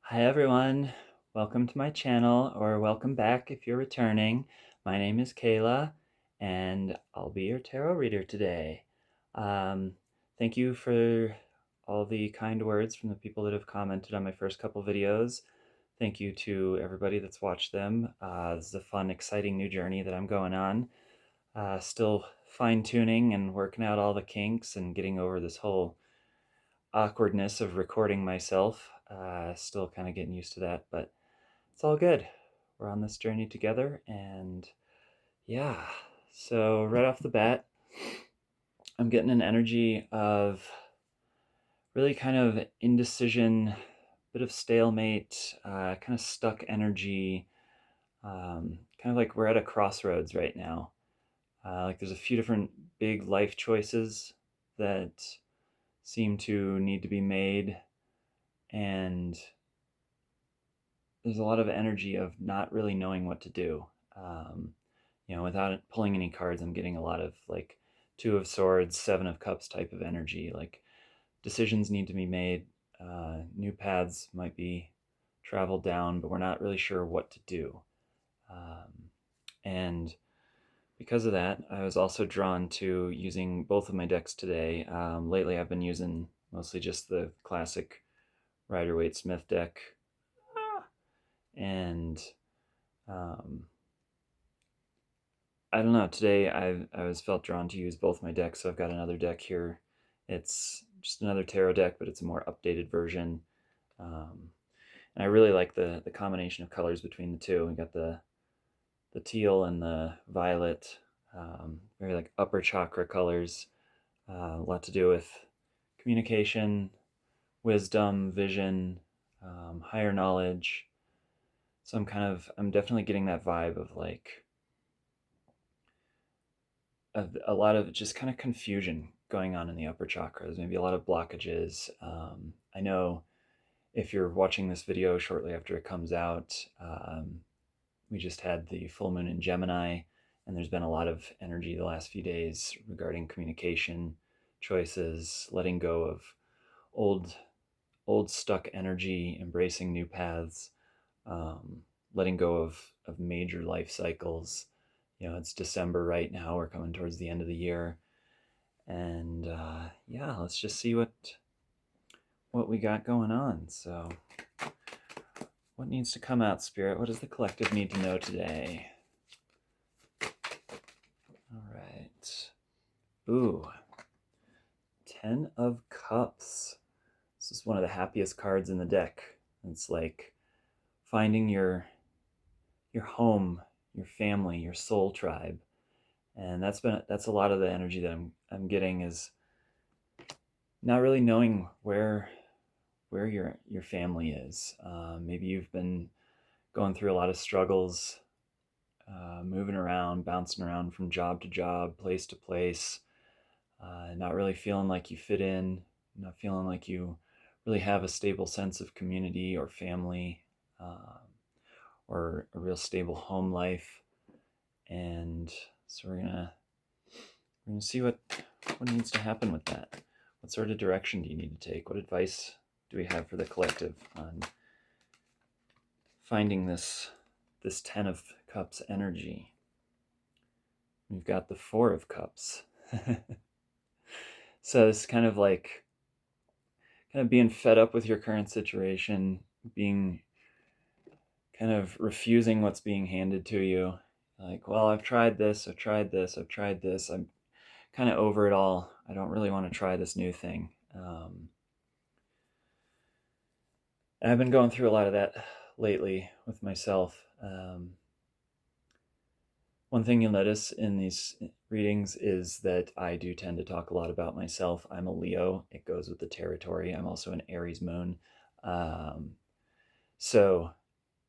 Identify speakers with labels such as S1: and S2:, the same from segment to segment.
S1: Hi everyone, welcome to my channel, or welcome back if you're returning. My name is Kayla, and I'll be your tarot reader today. Um, Thank you for all the kind words from the people that have commented on my first couple videos. Thank you to everybody that's watched them. This is a fun, exciting new journey that I'm going on. Still fine-tuning and working out all the kinks and getting over this whole awkwardness of recording myself. Still kind of getting used to that, but it's all good. We're on this journey together, and yeah. So right off the bat, I'm getting an energy of really kind of indecision, bit of stalemate, kind of stuck energy, kind of like we're at a crossroads right now. Like there's a few different big life choices that seem to need to be made, and there's a lot of energy of not really knowing what to do. Um, Without pulling any cards, I'm getting a lot of like Two of Swords, Seven of Cups type of energy. Like decisions need to be made. New paths might be traveled down, but we're not really sure what to do. And because of that, I was also drawn to using both of my decks today. Lately, I've been using mostly just the classic Rider-Waite-Smith deck. And I don't know. Today I was felt drawn to use both my decks, so I've got another deck here. It's just another tarot deck, but it's a more updated version. And I really like the combination of colors between the two. We got the teal and the violet, very like upper chakra colors. A lot to do with communication, wisdom, vision, higher knowledge. So I'm definitely getting that vibe of like a lot of just kind of confusion going on in the upper chakras, maybe a lot of blockages. I know if you're watching this video shortly after it comes out, we just had the full moon in Gemini, and there's been a lot of energy the last few days regarding communication, choices, letting go of old stuck energy, embracing new paths, letting go of major life cycles. It's December right now. We're coming towards the end of the year. And yeah, let's just see what we got going on. So what needs to come out, Spirit? What does the collective need to know today? All right. Ooh, 10 of Cups. This is one of the happiest cards in the deck. It's like finding your home, your family, your soul tribe. And that's a lot of the energy that I'm getting, is not really knowing where your family is. Maybe you've been going through a lot of struggles, moving around, bouncing around from job to job, place to place, not really feeling like you fit in, not feeling like you really have a stable sense of community or family, or a real stable home life. And so we're gonna see what needs to happen with that. What sort of direction do you need to take? What advice do we have for the collective on finding this 10 of Cups energy? We've got the 4 of Cups. So it's kind of like being fed up with your current situation, being kind of refusing what's being handed to you. Like, well, I've tried this, I've tried this, I've tried this. I'm kind of over it all. I don't really want to try this new thing. And I've been going through a lot of that lately with myself. One thing you'll notice in these readings is that I do tend to talk a lot about myself. I'm a Leo. It goes with the territory. I'm also an Aries moon. So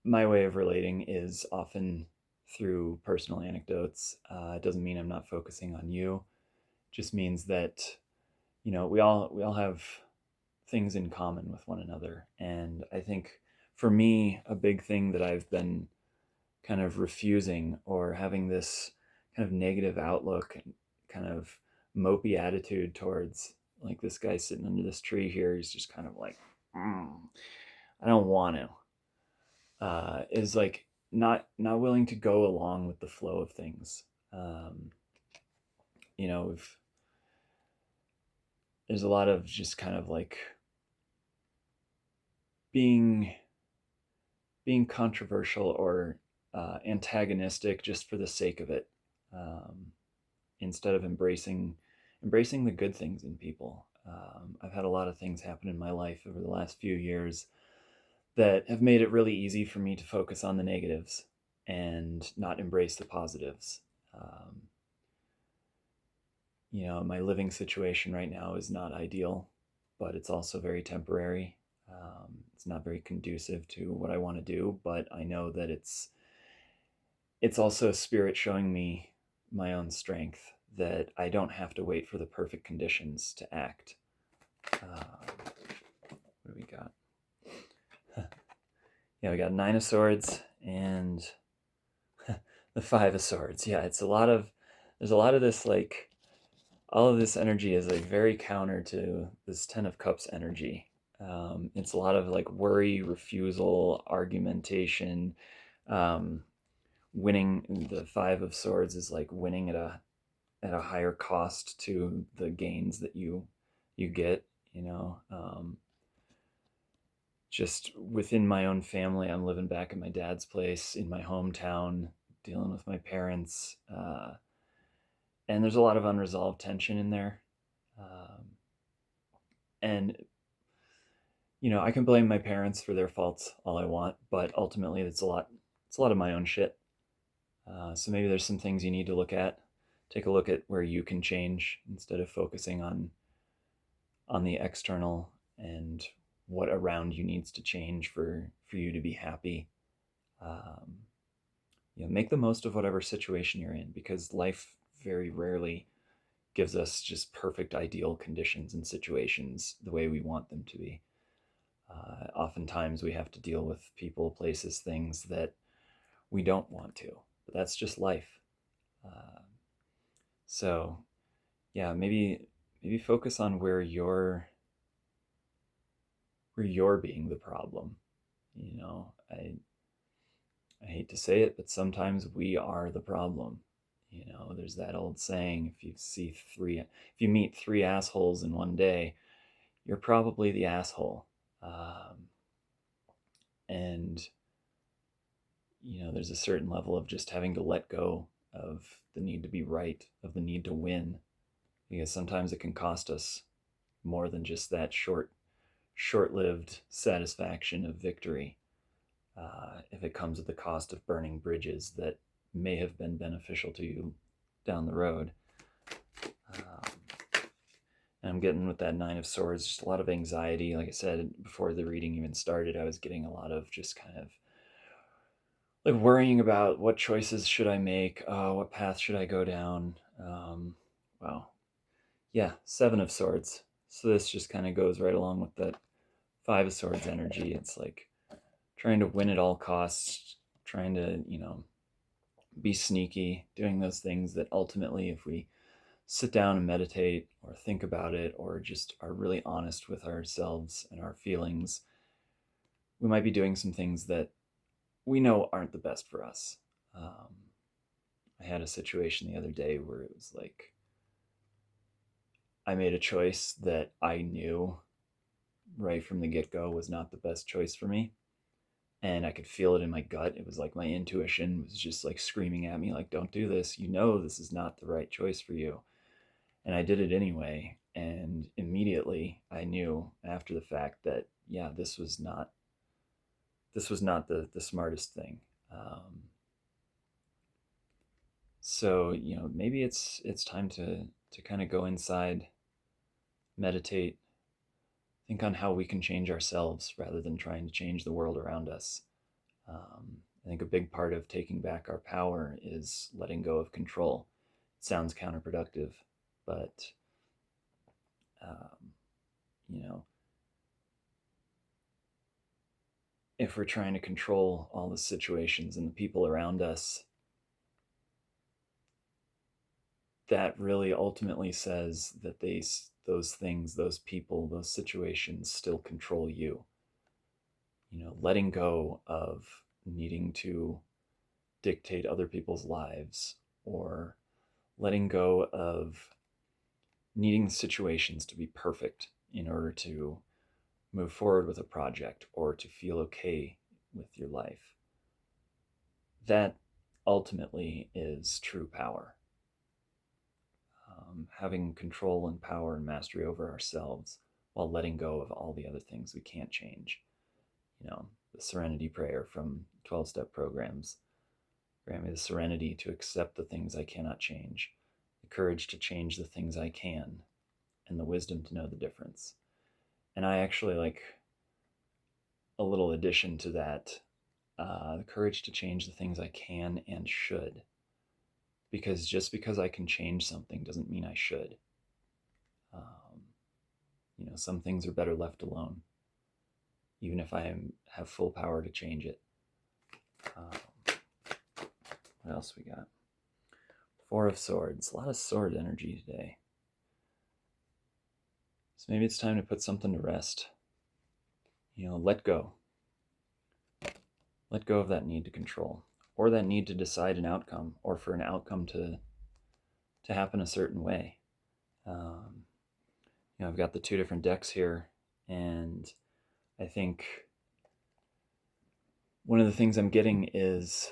S1: my way of relating is often through personal anecdotes. It doesn't mean I'm not focusing on you. It just means that, we all have things in common with one another. And I think for me, a big thing that I've been kind of refusing, or having this kind of negative outlook and kind of mopey attitude towards, like, this guy sitting under this tree here, he's just kind of like, I don't want to. Is like not willing to go along with the flow of things. Um, if there's a lot of just kind of like being being controversial or antagonistic just for the sake of it, instead of embracing the good things in people. I've had a lot of things happen in my life over the last few years that have made it really easy for me to focus on the negatives and not embrace the positives. Um, my living situation right now is not ideal, but it's also very temporary. It's not very conducive to what I want to do, but I know that it's also spirit showing me my own strength, that I don't have to wait for the perfect conditions to act. What do we got? Yeah, we got 9 of Swords and the 5 of Swords. Yeah, there's a lot of this, like, all of this energy is like very counter to this 10 of Cups energy. It's a lot of like worry, refusal, argumentation. Winning, the 5 of Swords is like winning at a higher cost to the gains that you get. Just within my own family, I'm living back at my dad's place in my hometown, dealing with my parents, and there's a lot of unresolved tension in there. And I can blame my parents for their faults all I want, but ultimately it's a lot of my own shit. So maybe there's some things you need to look at. Take a look at where you can change instead of focusing on the external and what around you needs to change for you to be happy. Um, make the most of whatever situation you're in, because life very rarely gives us just perfect ideal conditions and situations the way we want them to be. Oftentimes we have to deal with people, places, things that we don't want to, but that's just life. Uh, so yeah, maybe focus on where you're being the problem. I hate to say it, but sometimes we are the problem. There's that old saying: if you meet 3 assholes in one day, you're probably the asshole. And there's a certain level of just having to let go of the need to be right, of the need to win, because sometimes it can cost us more than just that short-lived satisfaction of victory. If it comes at the cost of burning bridges that may have been beneficial to you down the road. And I'm getting, with that 9 of Swords, just a lot of anxiety. Like I said, before the reading even started, I was getting a lot of just kind of like worrying about what choices should I make, what path should I go down. Wow. Yeah, 7 of Swords. So this just kind of goes right along with that 5 of Swords energy. It's like trying to win at all costs, trying to, be sneaky, doing those things that ultimately, if we sit down and meditate or think about it or just are really honest with ourselves and our feelings, we might be doing some things that we know aren't the best for us. I had a situation the other day where it was like I made a choice that I knew right from the get-go was not the best choice for me, and I could feel it in my gut. It was like my intuition was just like screaming at me, like, don't do this, this is not the right choice for you. And I did it anyway, and immediately I knew after the fact that, yeah, this was not the smartest thing. So maybe it's time to kind of go inside, meditate, think on how we can change ourselves rather than trying to change the world around us. I think a big part of taking back our power is letting go of control. It sounds counterproductive, but um, you know, if we're trying to control all the situations and the people around us, that really ultimately says that those things, those people, those situations still control you. letting go of needing to dictate other people's lives, or letting go of needing situations to be perfect in order to move forward with a project or to feel okay with your life. That ultimately is true power. Having control and power and mastery over ourselves while letting go of all the other things we can't change. The serenity prayer from 12-step programs. Grant me the serenity to accept the things I cannot change, the courage to change the things I can, and the wisdom to know the difference. And I actually like a little addition to that, the courage to change the things I can and should. Because just because I can change something doesn't mean I should. Some things are better left alone, even if have full power to change it. What else we got? Four of Swords. A lot of sword energy today. So maybe it's time to put something to rest. Let go. Let go of that need to control, or that need to decide an outcome, or for an outcome to happen a certain way. I've got the two different decks here, and I think one of the things I'm getting is,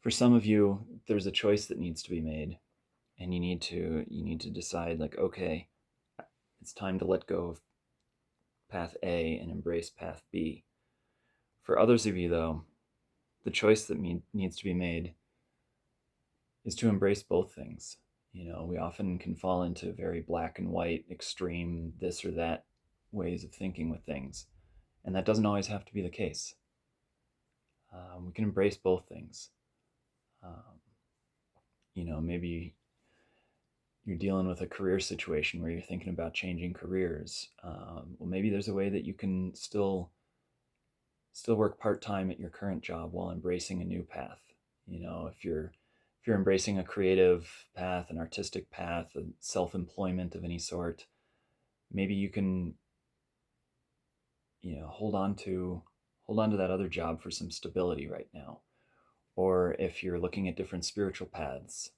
S1: for some of you, there's a choice that needs to be made, and you need to decide, like, okay, it's time to let go of path A and embrace path B. For others of you, though, the choice that needs to be made is to embrace both things. We often can fall into very black and white, extreme, this or that ways of thinking with things. And that doesn't always have to be the case. We can embrace both things. Maybe you're dealing with a career situation where you're thinking about changing careers. Well, maybe there's a way that you can still work part-time at your current job while embracing a new path. If you're embracing a creative path, an artistic path, a self-employment of any sort, maybe you can hold on to that other job for some stability right now. Or if you're looking at different spiritual paths,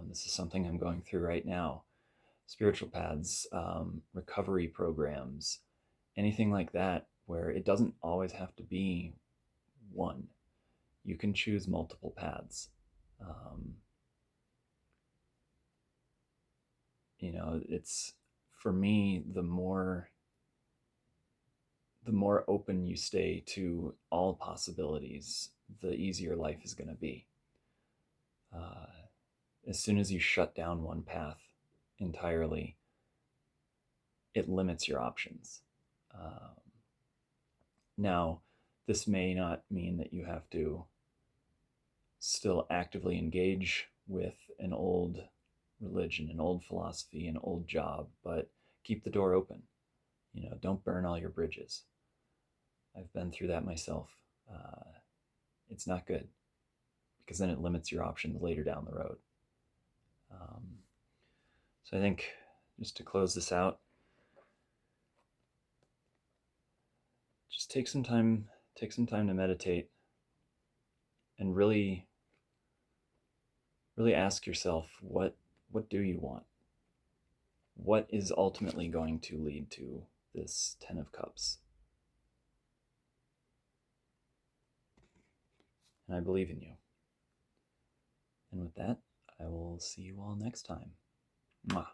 S1: this is something I'm going through right now. Spiritual paths, recovery programs, anything like that, where it doesn't always have to be one. You can choose multiple paths. It's, for me, the more open you stay to all possibilities, the easier life is going to be. As soon as you shut down one path entirely, it limits your options. Now, this may not mean that you have to still actively engage with an old religion, an old philosophy, an old job, but keep the door open. Don't burn all your bridges. I've been through that myself. It's not good, because then it limits your options later down the road. So I think, just to close this out, just take some time to meditate and really ask yourself, what do you want? What is ultimately going to lead to this 10 of Cups? And I believe in you. And with that, I will see you all next time. Mwah.